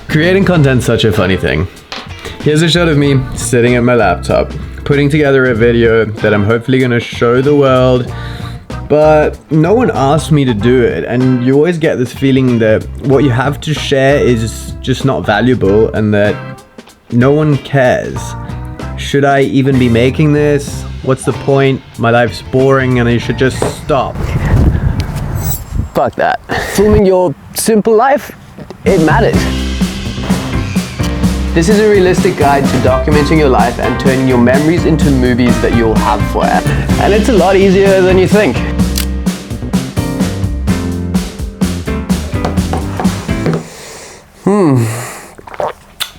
Creating content's such a funny thing. Here's a shot of me sitting at my laptop, putting together a video that I'm hopefully gonna show the world, but no one asked me to do it, and you always get this feeling that what you have to share is just not valuable and that no one cares. Should I even be making this? What's the point? My life's boring and I should just stop. Fuck that. Filming your simple life, it matters. This is a realistic guide to documenting your life and turning your memories into movies that you'll have forever. And it's a lot easier than you think.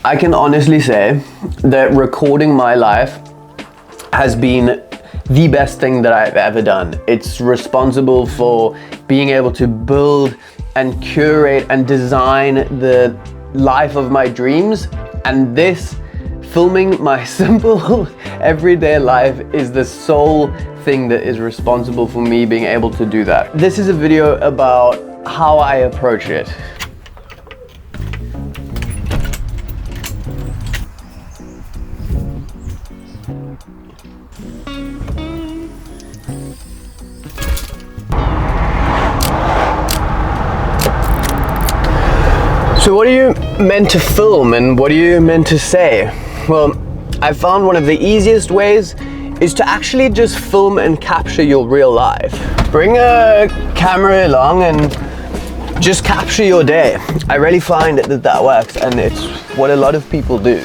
I can honestly say that recording my life has been the best thing that I've ever done. It's responsible for being able to build and curate and design the life of my dreams. And this, filming my simple everyday life, is the sole thing that is responsible for me being able to do that. This is a video about how I approach it. So what are you meant to film and what are you meant to say? Well, I found one of the easiest ways is to actually just film and capture your real life. Bring a camera along and just capture your day. I really find that works, and it's what a lot of people do.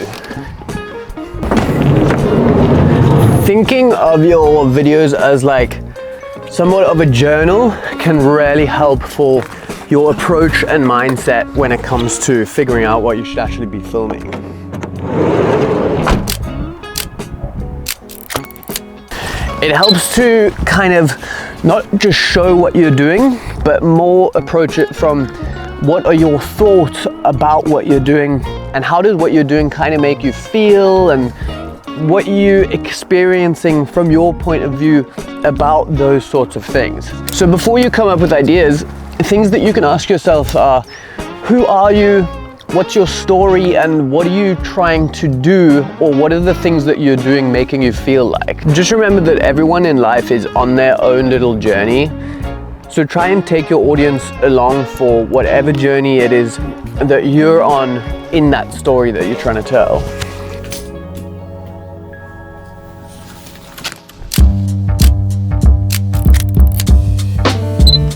Thinking of your videos as like somewhat of a journal can really help for your approach and mindset when it comes to figuring out what you should actually be filming. It helps to kind of not just show what you're doing, but more approach it from what are your thoughts about what you're doing and how does what you're doing kind of make you feel, and what you're experiencing from your point of view about those sorts of things. So before you come up with ideas, things that you can ask yourself are, who are you, what's your story, and what are you trying to do, or what are the things that you're doing making you feel like? Just remember that everyone in life is on their own little journey, so try and take your audience along for whatever journey it is that you're on in that story that you're trying to tell.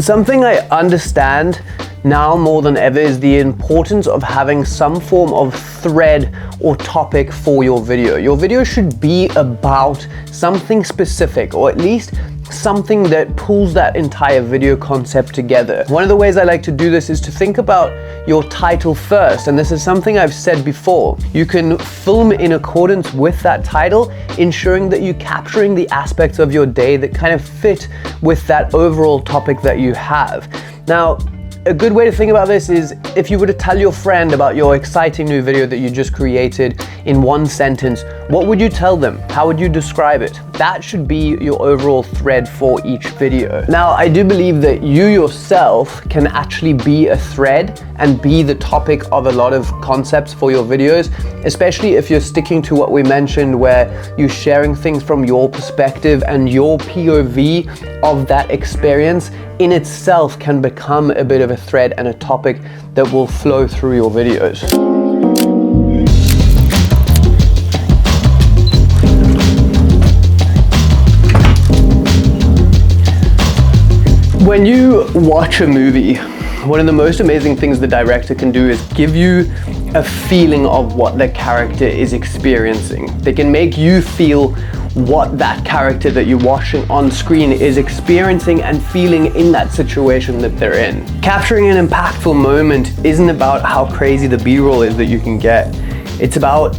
Something I understand now more than ever is the importance of having some form of thread or topic for your video. Your video should be about something specific, or at least something that pulls that entire video concept together. One of the ways I like to do this is to think about your title first, and this is something I've said before. You can film in accordance with that title, ensuring that you're capturing the aspects of your day that kind of fit with that overall topic that you have. Now, a good way to think about this is if you were to tell your friend about your exciting new video that you just created in one sentence, what would you tell them? How would you describe it? That should be your overall thread for each video. Now, I do believe that you yourself can actually be a thread and be the topic of a lot of concepts for your videos, especially if you're sticking to what we mentioned, where you're sharing things from your perspective and your POV of that experience in itself can become a bit of a thread and a topic that will flow through your videos. When you watch a movie, one of the most amazing things the director can do is give you a feeling of what the character is experiencing. They can make you feel what that character that you're watching on screen is experiencing and feeling in that situation that they're in. Capturing an impactful moment isn't about how crazy the B-roll is that you can get. It's about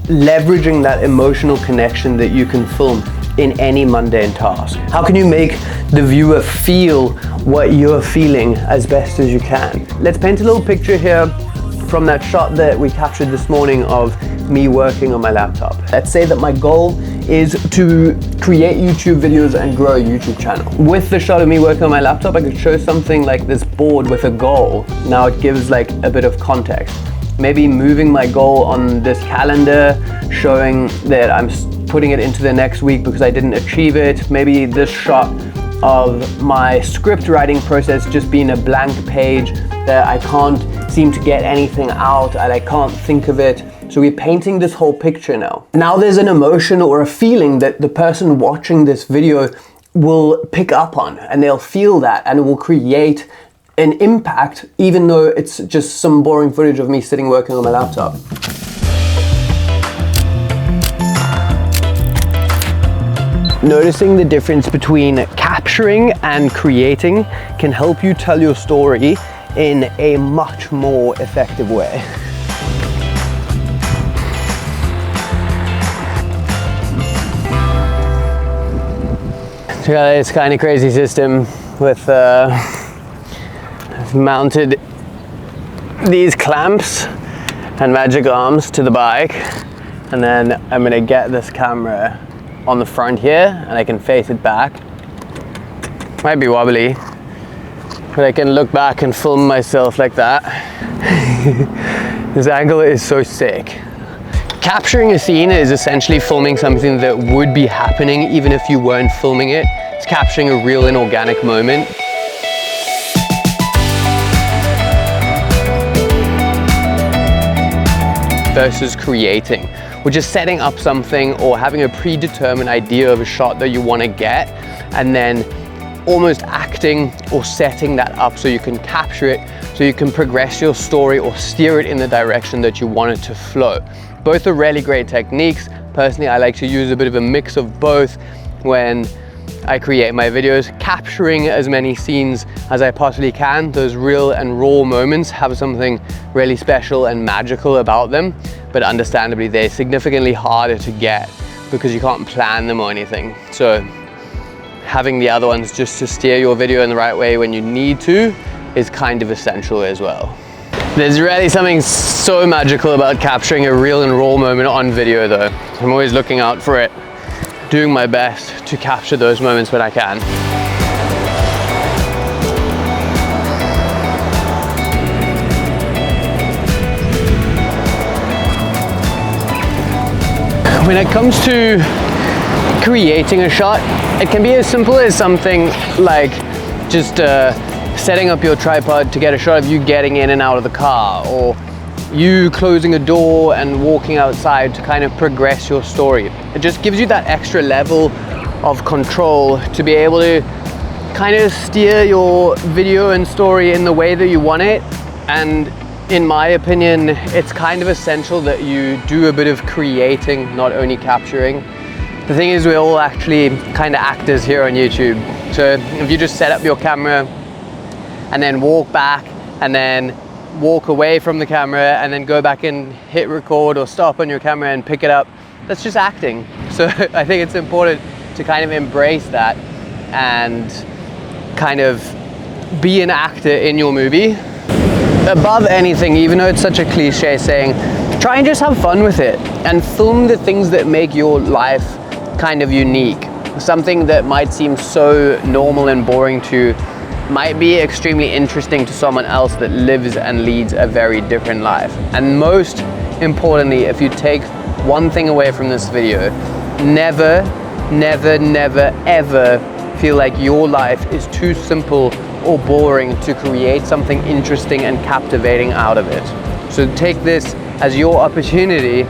leveraging that emotional connection that you can film in any mundane task. How can you make the viewer feel what you're feeling as best as you can? Let's paint a little picture here from that shot that we captured this morning of me working on my laptop. Let's say that my goal is to create YouTube videos and grow a YouTube channel. With the shot of me working on my laptop, I could show something like this board with a goal. Now it gives like a bit of context. maybe moving my goal on this calendar, showing that I'm putting it into the next week because I didn't achieve it. Maybe this shot of my script writing process just being a blank page that I can't seem to get anything out and I can't think of it. So we're painting this whole picture now. Now there's an emotion or a feeling that the person watching this video will pick up on, and they'll feel that, and it will create an impact even though it's just some boring footage of me sitting working on my laptop. Noticing the difference between capturing and creating can help you tell your story in a much more effective way. Yeah, it's kind of crazy system with I've mounted these clamps and magic arms to the bike, and then I'm gonna get this camera on the front here and I can face it back. Might be wobbly, but I can look back and film myself like that. This angle is so sick. Capturing a scene is essentially filming something that would be happening even if you weren't filming it. It's capturing a real and organic moment. Versus creating, which is setting up something or having a predetermined idea of a shot that you want to get, and then almost acting or setting that up so you can capture it, so you can progress your story or steer it in the direction that you want it to flow. Both are really great techniques. Personally, I like to use a bit of a mix of both when I create my videos, capturing as many scenes as I possibly can. Those real and raw moments have something really special and magical about them, but understandably they're significantly harder to get because you can't plan them or anything. So having the other ones just to steer your video in the right way when you need to is kind of essential as well. There's really something so magical about capturing a real and raw moment on video though. I'm always looking out for it, doing my best to capture those moments when I can. When it comes to creating a shot, it can be as simple as something like just setting up your tripod to get a shot of you getting in and out of the car, or you closing a door and walking outside to kind of progress your story. It just gives you that extra level of control to be able to kind of steer your video and story in the way that you want it. And in my opinion, it's kind of essential that you do a bit of creating, not only capturing. The thing is, we're all actually kind of actors here on YouTube. So if you just set up your camera and then walk back and then walk away from the camera and then go back and hit record or stop on your camera and pick it up, that's just acting. So I think it's important to kind of embrace that and kind of be an actor in your movie. Above anything, even though it's such a cliche saying, try and just have fun with it and film the things that make your life kind of unique. Something that might seem so normal and boring to you might be extremely interesting to someone else that lives and leads a very different life. And most importantly, if you take one thing away from this video, never, never, never, ever feel like your life is too simple or boring to create something interesting and captivating out of it. So take this as your opportunity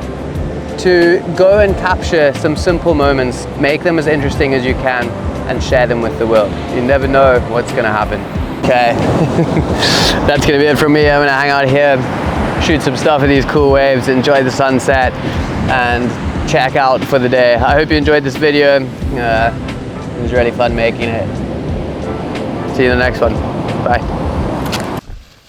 to go and capture some simple moments, make them as interesting as you can, and share them with the world. You never know what's gonna happen. Okay, that's gonna be it from me. I'm gonna hang out here, shoot some stuff of these cool waves, enjoy the sunset, and check out for the day. I hope you enjoyed this video. It was really fun making it. See you in the next one. Bye.